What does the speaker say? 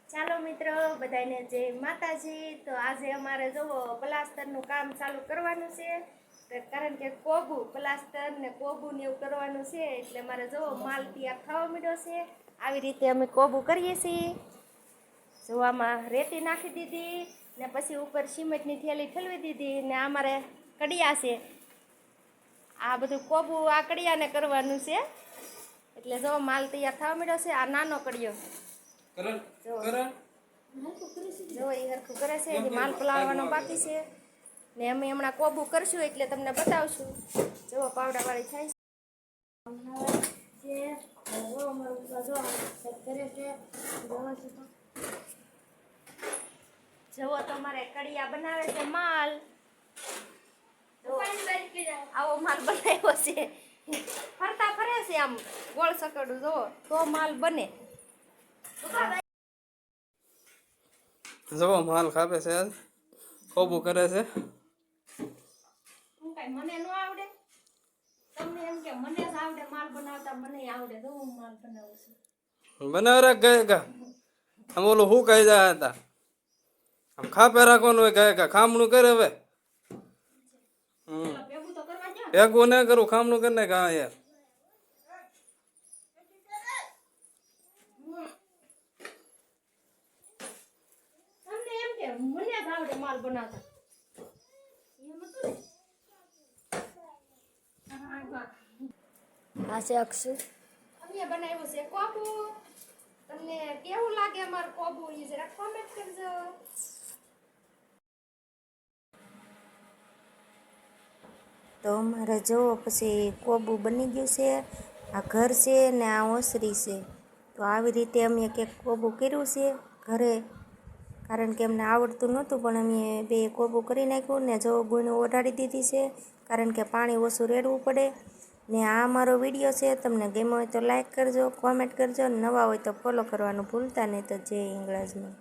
ચાલો મિત્રો બધાને જય માતાજી। તો આજે અમારે જોવો પ્લાસ્ટરનું કામ ચાલુ કરવાનું છે, કારણ કે કોબુ પ્લાસ્ટર ને કોબુ ને એવું કરવાનું છે, એટલે મારે જોવો માલ તૈયાર થવા માંડ્યો છે। આવી રીતે અમે કોબુ કરીએ છીએ। જોવામાં રેતી નાખી દીધી ને પછી ઉપર સિમેન્ટની થેલી ઠલવી દીધી ને અમારે કડિયા છે, આ બધું કોબુ આ કડિયાને કરવાનું છે, એટલે જો માલ તૈયાર થવા માંડ્યો છે। આ નાનો કડિયો જો એ હરખું કરે છે, હજી માલ પલાળવાનો બાકી છે ને અમે હમણાં કોબુ કરશું એટલે તમને બતાવશું। જો પાવડાવાળી થાય છે, જુઓ તો મારે કડિયા બનાવે છે માલ, આવો માલ બનાવ્યો છે, ફરતા ફરે છે આમ ગોળ સકડું, જુઓ તો માલ બને। જો માલ ખાપે છે, કોબુ કરે છે। હું કઈ મને નો આવડે, તમને એમ કે મને જ આવડે માલ બનાવતા, મને આવડે તો હું માલ બનાવું છું। બનાવ ગયે કા આમ ઓલું હું કહી જાય હતા, આમ ખાપે રાખવાનું હોય ગયે કા ખામણું કરે હવે ભેગું તો કરવા દે, ભેગું ના કરું ખામણું કરી નાખ। હા યાર તમને એમ કે મને જ આવડે માલ બનાવતા, એમ હતું ને। આ છે અક્ષુ, અમે બનાવ્યું છે કોબુ। તમને કેવું લાગે અમારું કોબુ એ જરા કોમેન્ટ કરજો। તો અમારે જો પછી કોબુ બની ગયું છે, આ ઘર છે ને આ ઓસરી છે। તો આવી રીતે અમે એક કોબુ કર્યું છે ઘરે, કારણ કે અમને આવડતું નહોતું, પણ અમે બે કોબુ કરી નાખ્યું ને જો ગુણું ઓઢાડી દીધી છે, કારણ કે પાણી ઓછું રેડવું પડે ને। આ અમારો વિડીયો છે, તમને ગમ્યો હોય તો લાઈક કરજો, કોમેન્ટ કરજો, નવા હોય તો ફોલો કરવાનું ભૂલતા નહીં। તો જય હિંગળાજમાં।